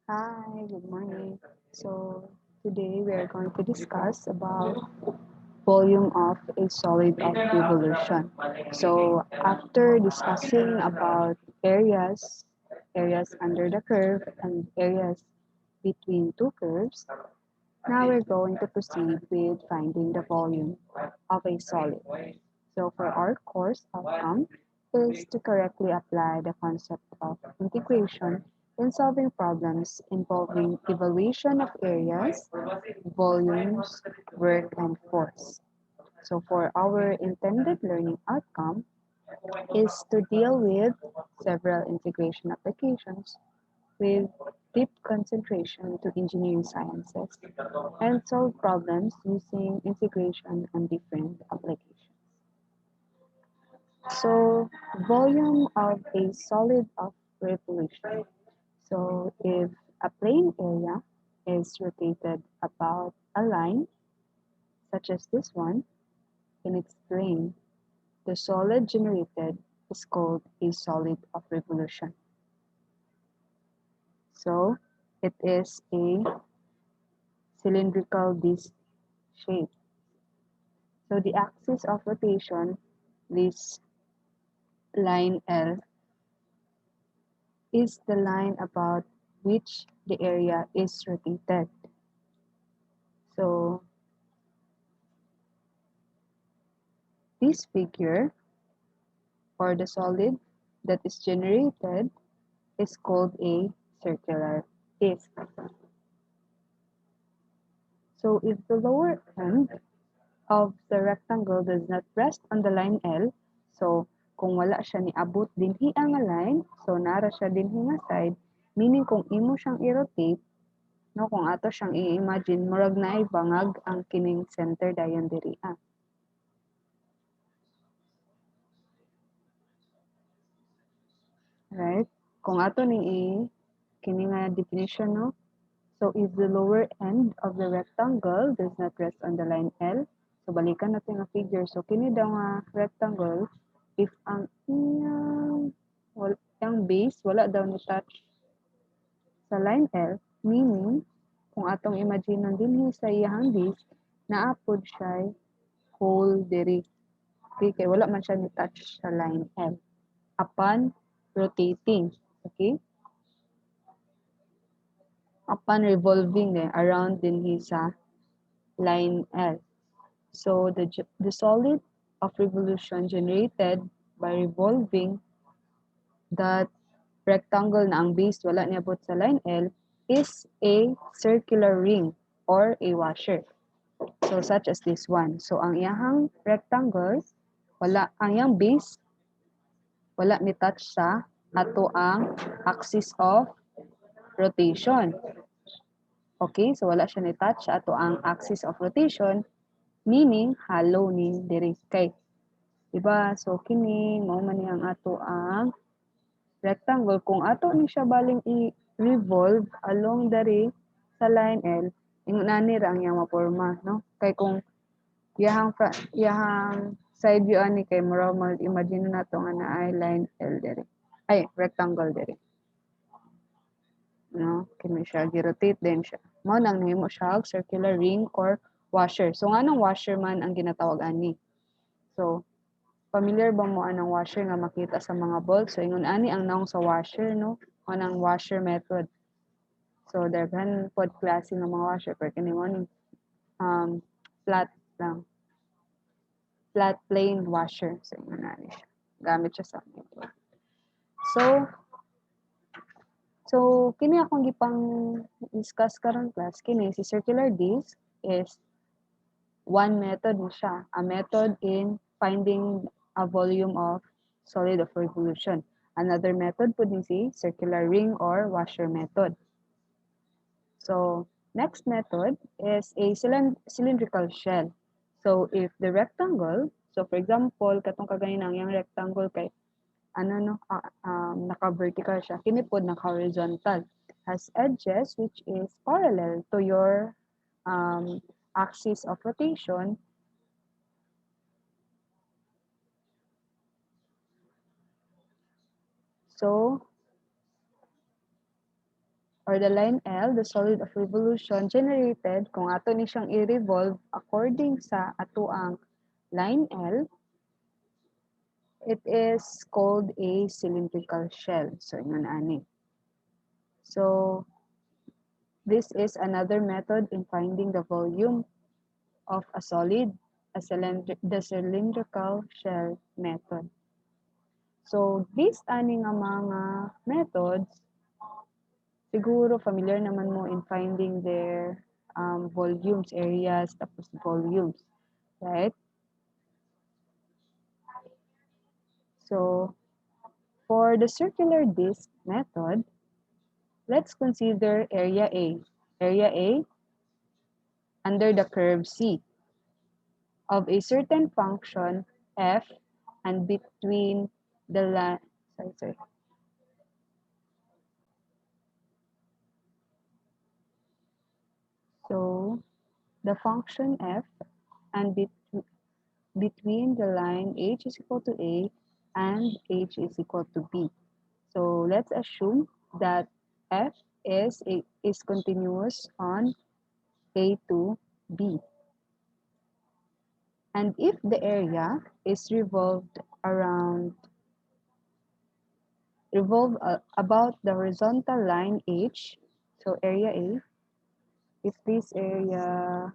Hi, good morning. So today we are going to discuss about volume of a solid of revolution. So after discussing about areas under the curve and areas between two curves, now we're going to proceed with finding the volume of a solid. So for our course outcome is to correctly apply the concept of integration in solving problems involving evaluation of areas, volumes, work, and force. So for our intended learning outcome is to deal with several integration applications with deep concentration to engineering sciences and solve problems using integration and different applications. So volume of a solid of revolution. So if a plane area is rotated about a line, such as this one, in its plane, the solid generated is called a solid of revolution. So it is a cylindrical disc shape. So the axis of rotation, this line L, is the line about which the area is rotated. So this figure or the solid that is generated is called a circular disc. So if the lower end of the rectangle does not rest on the line L, so kung wala siya niabot dinhi ang line, so nara siya dinhi nga side, meaning kung imo siyang i-rotate, no, kung ato siyang i-imagine, murag na bangag ang kining center dayon diri. Right? Kung ato ni kini nga definition, no? So if the lower end of the rectangle does not rest on the line L, so balikan natin ang figure. So kini daw nga rectangle, if ang iyang base wala daw ni touch sa line L, meaning kung atong imagine dinhi sa iyang base, naapod siya hole diri. Okay, kay wala man siya ni touch sa line L upon rotating. Okay? Upon revolving around dinhi sa line L. So the solid of revolution generated by revolving that rectangle na ang base wala niabot sa line L is a circular ring or a washer. So such as this one. So ang iyang rectangle wala ang iyang base wala ni touch sa ato ang axis of rotation. Okay, so wala siya ni touch sa ato ang axis of rotation, meaning hollow ni diri kay diba? So kini mao man ang ato ang rectangle kung ato ni siya baling i-revolve along diri sa line L, ingon ani ra ang iyang maporma, no? Kay kung iyahang side view ani kay mura imagine nato nga naay line L diri. Ay, rectangle diri. No, kini siya gi-rotate din siya. Mao nang nahimo siya circular ring or washer. So nganong washer man ang ginatawag ani? So familiar ba mo anang washer nga makita sa mga bulbs? So ingon ani ang naong sa washer, no? Anang washer method. So daghan pod klase ng mga washer pero kini mo um flat lang. Flat plane washer. So ingon ani siya. Gamit siya sa method. So kini akong gipang discuss karon class kini si circular disc is one method ni siya, a method in finding a volume of solid of revolution. Another method po din si circular ring or washer method. So next method is a cylindrical shell. So if the rectangle, so for example, katong kaganinang yung rectangle kay naka-vertical siya. Kini pod naka-horizontal. Has edges which is parallel to your axis of rotation. So, or the line L, the solid of revolution generated kung ato ni siyang i-revolve according sa atoang line L, it is called a cylindrical shell. So, yun ani. So, this is another method in finding the volume of a solid, the cylindrical shell method. So, these ani nga mga methods, siguro familiar naman mo in finding their volumes, areas, tapos volumes, right? So, for the circular disk method, let's consider area A. Area A under the curve C of a certain function f and between the line, sorry. So, the function f and between the line h is equal to A and h is equal to B. So let's assume that f is continuous on A to B. And if the area is revolved about the horizontal line H, so area A, if this area,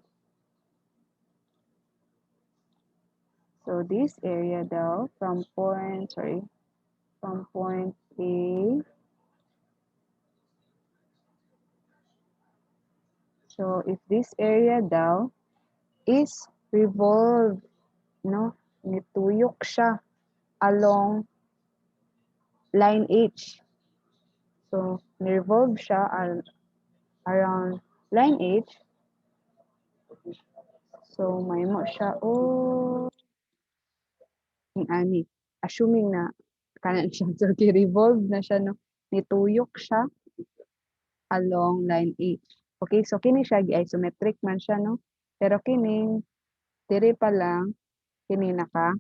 so this area daw from point A, so if this area daw is revolved, no, nituyok siya along line H. So, revolve siya around line H. So, may mo siya, ani, assuming na kanan siya. So, revolve na siya, no? Nituyok siya along line H. Okay, so kini siya, isometric man siya, no? Pero kining, dire pa lang, kini naka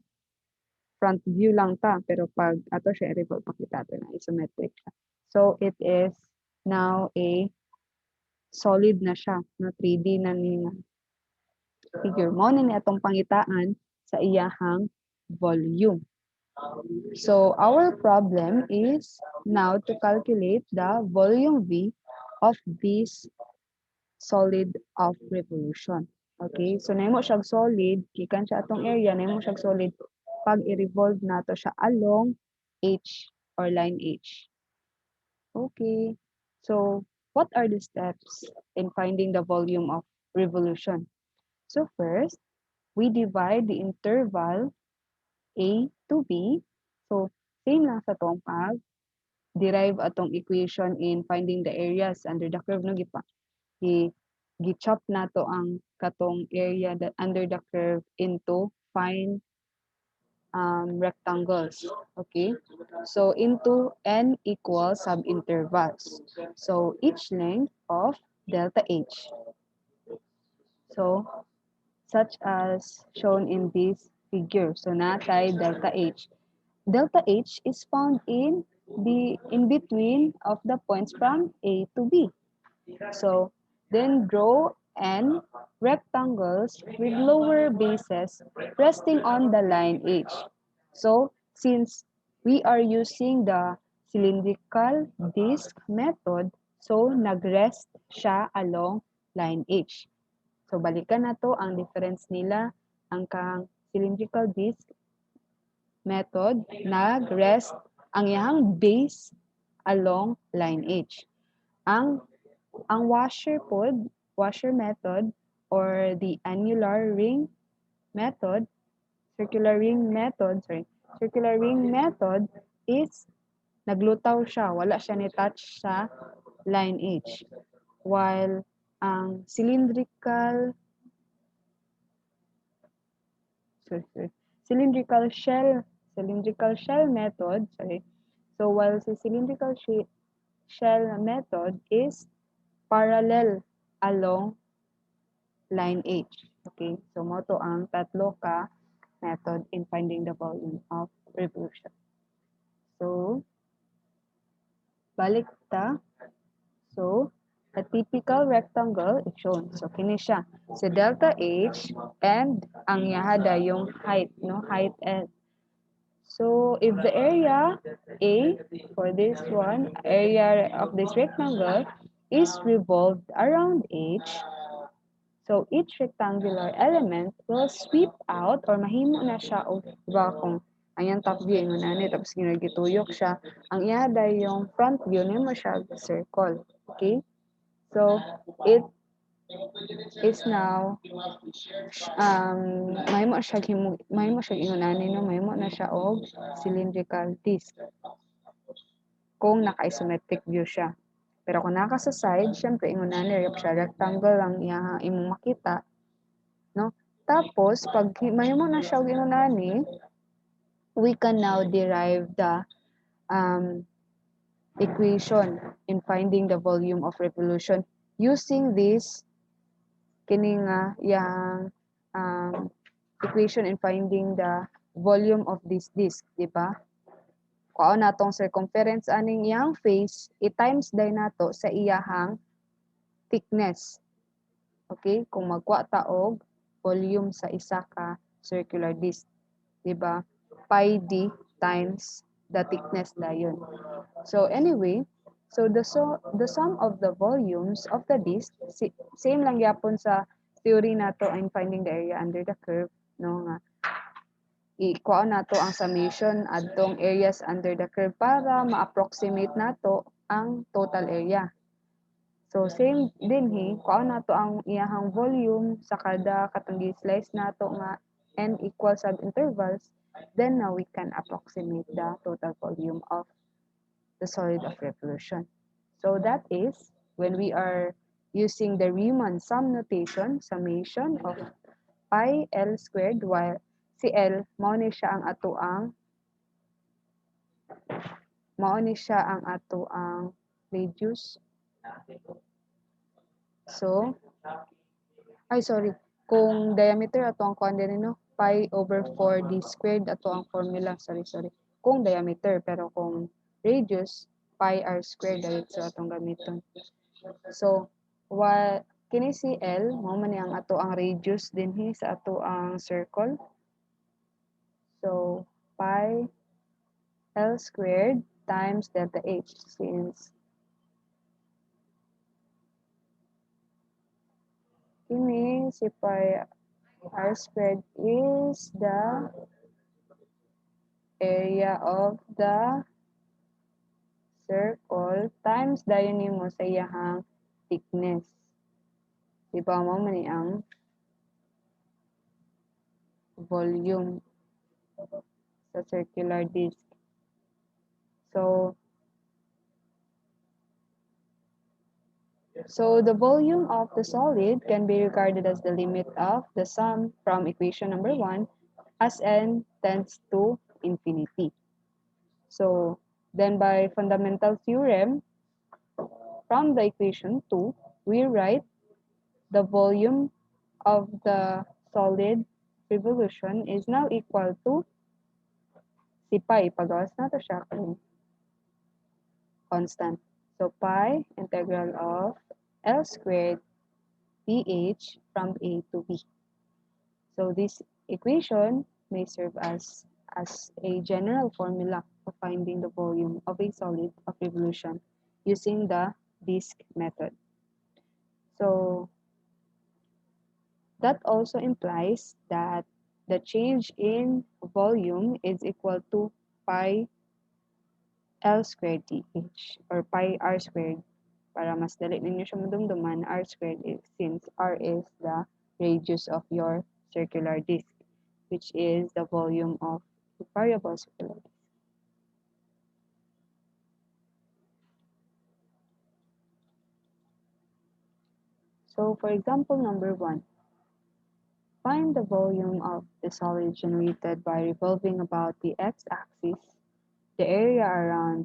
front view lang ta. Pero pag ato siya, revolve, pakita ito na isometric siya. So, it is now a solid na siya, no? 3D na niya figure. Mo na ni atong pangitaan sa iyahang volume. So our problem is now to calculate the volume V of this solid of revolution. Okay, so nahimo siyang solid, gikan siya atong area, nahimo siyang solid pag i-revolve nato siya along H or line H. Okay, so what are the steps in finding the volume of revolution? So first, we divide the interval A to B. So, same lang sa tong derive atong equation in finding the areas under the curve, no? Gi-chop nato ang katong area that under the curve into fine rectangles. Okay? So, into n equal subintervals. So, each length of delta H. So, such as shown in this figure. So, natay delta H. Delta H is found in between of the points from A to B. So, then draw n rectangles with lower bases resting on the line H. So, since we are using the cylindrical disc method, so nagrest siya along line H. So, balikan na to ang difference nila, ang kang cylindrical disc method, nag-rest ang iyang base along line H. Ang washer method or the annular ring method, circular ring method is naglutaw siya, wala siya ni touch sa line H. While ang cylindrical shell method, so while the cylindrical shell method is parallel along line H. Okay, so mo to ang tatlo ka method in finding the volume of revolution. So, balik ta. So, a typical rectangle is shown. So, kini siya. So, delta H and ang yahada yung height, no? Height L. So, if the area A for this one, area of this rectangle is revolved around H, so each rectangular element will sweep out or mahimo na siya o diba kung ayan top view ingon ani tapos ginagituyok siya ang ihada yung front view nimo siya circle. Okay? So, it is now mahimo siya ingon ani no mahimo na siya og cylindrical disc kung naka-isometric view siya. Pero kung naka sa side, syempre ingon ani siya rectangle lang imong makita, no? Tapos pag mahimo na siya og ingon ani, we can now derive the um, equation in finding the volume of revolution using this kini nga yang equation in finding the volume of this disk, di ba? Kuha natong circumference aning iyang face, i-times day nato sa iyahang thickness. Okay? Kung magkuha ta og volume sa isa ka circular disc, di ba? Pi d times the thickness dayon. So anyway, so the sum of the volumes of the disc same lang gyapon sa theory nato in finding the area under the curve, no nga ikuha nato ang summation adtong areas under the curve para ma-approximate nato ang total area. So same dinhi, kuha nato ang iyahang volume sa kada katong gi-slice nato nga n equal sub intervals, then now we can approximate the total volume of the solid of revolution. So that is when we are using the Riemann sum notation, summation of pi L squared, while si L mao ni siya ang ato ang radius. So, sorry. Kung diameter ato ang kuan din no, pi over 4d squared ato ang formula. Sorry. Kung diameter, pero kung radius, pi r squared dahil sa atong gamiton. So, kini si L, mao man ang ato ang radius dinhi sa ato ang circle. So, pi L squared times delta H, since kini si pi r squared is the area of the circle times dayon nimo sa iyahang thickness. Di ba mo man ang volume sa circular disc. So the volume of the solid can be regarded as the limit of the sum from equation number 1 as n tends to infinity. So then by fundamental theorem, from the equation 2, we write the volume of the solid revolution is now equal to si pi. Pagawas na to siya constant. So pi integral of L squared dH from A to B. So this equation may serve as a general formula for finding the volume of a solid of revolution using the disk method. So that also implies that the change in volume is equal to pi L squared dH or pi r squared. Para mas dali ninyo siya madumduman, r squared since r is the radius of your circular disc, which is the volume of the variable circular disc. So for example number 1, find the volume of the solid generated by revolving about the x-axis, the area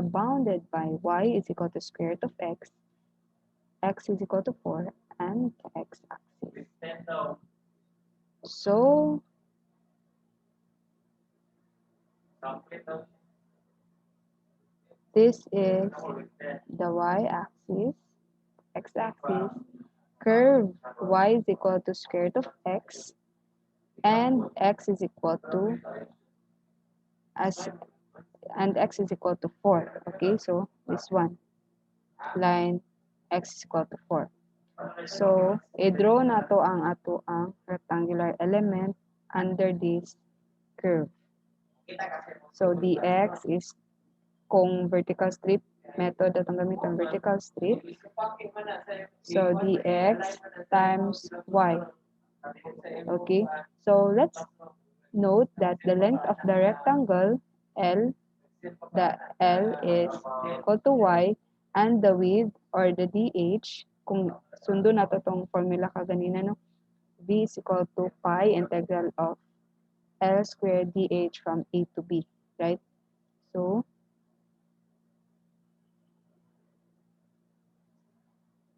bounded by y is equal to square root of x is equal to 4, and x-axis. So, This is the y-axis, x-axis, curve y is equal to square root of x, and x is equal to as and x is equal to 4. Okay, so this one, line x is equal to 4. So, i-draw na to ang ato ang rectangular element under this curve. So, dx is kung vertical strip method atong gamiton vertical strip. So, dx times y. Okay, so let's note that the length of the rectangle L, the L is equal to y, and the width or the dh, kung sundo na to tong formula ka ganina, no? V is equal to pi integral of L squared dh from A to B, right? So,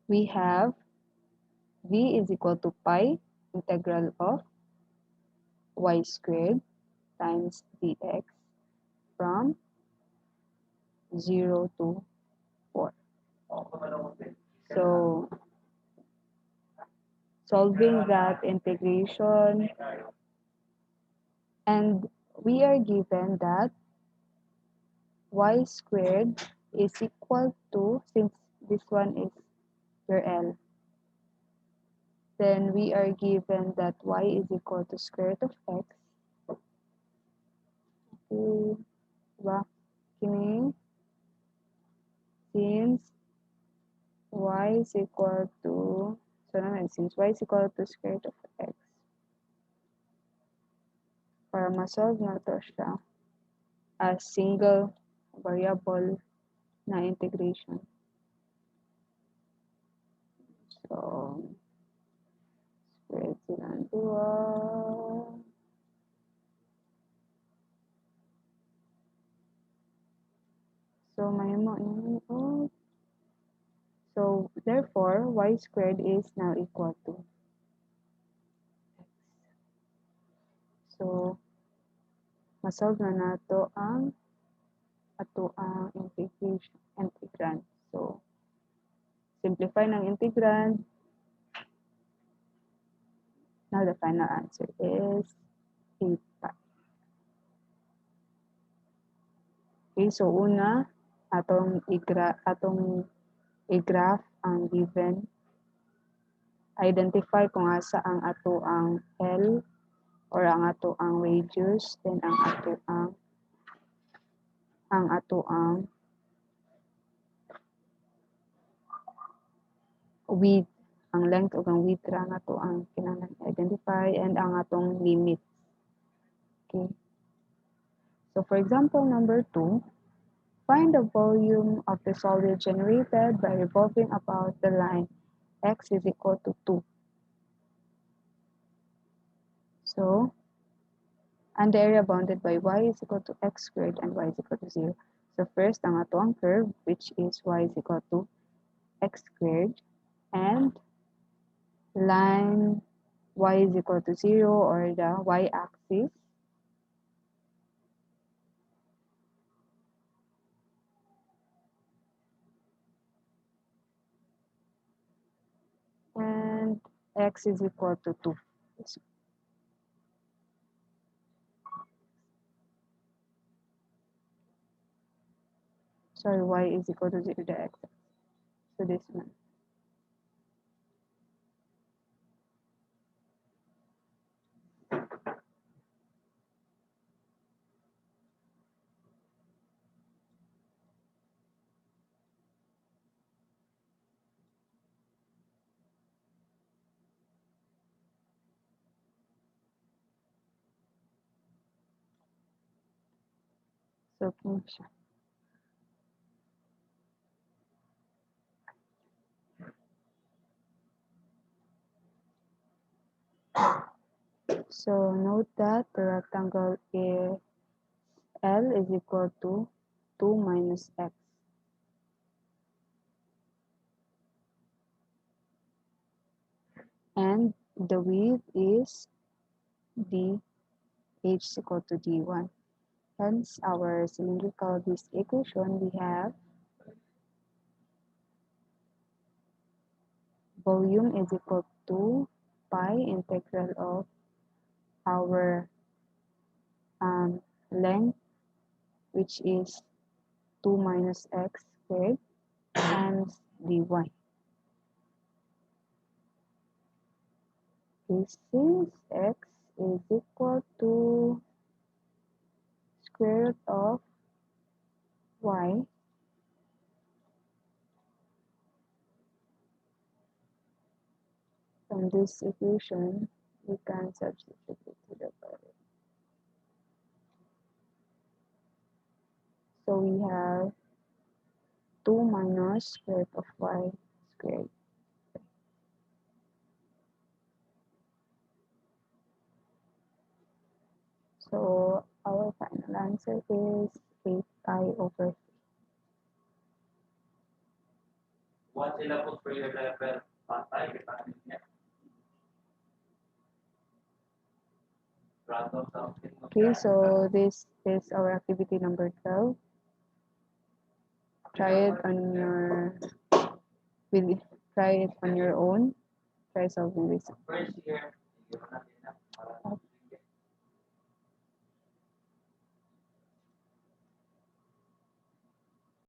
we have V is equal to pi integral of y squared times dx from 0 to 4. So, solving that integration, and we are given that y squared is equal to, since this one is your L, then we are given that y is equal to square root of x. Okay, diba? Kini, since y is equal to, so naman, since y is equal to square root of x, para ma-solve na to siya as single variable na integration. So, square silang dua. So, may mo ini. Oh. So, therefore, y squared is now equal to x. So, masolve na nato ang ato ang integration, integrand. So, simplify ng integrand. Now, the final answer is 8 pi. Okay, so una, atong i-graph ang given. Identify kung asa ang ato ang L or ang ato ang radius, then ang ato ang width, ang length o ang width ra nga to ang kinahanglan identify, and ang atong limit. Okay. So for example number 2, find the volume of the solid generated by revolving about the line x is equal to 2. So, and the area bounded by y is equal to x squared and y is equal to 0. So first, ang ato ang curve, which is y is equal to x squared, and line y is equal to 0 or the y-axis. And x is equal to 2. Sorry, y is equal to 0, the x. So this one. So, kung siya. So, note that the rectangle is L is equal to 2 minus x. And the width is d, h is equal to d1. Hence, our cylindrical disk equation, we have volume is equal to pi integral of our length, which is 2 minus x squared times dy. Okay, since x is equal to square root of y, from this equation, we can substitute it to the value. So we have 2 minus square root of y squared. So our final answer is 8 pi over 3. Okay, so this is our activity number 12. Try it on your try it on your own. Try solving this.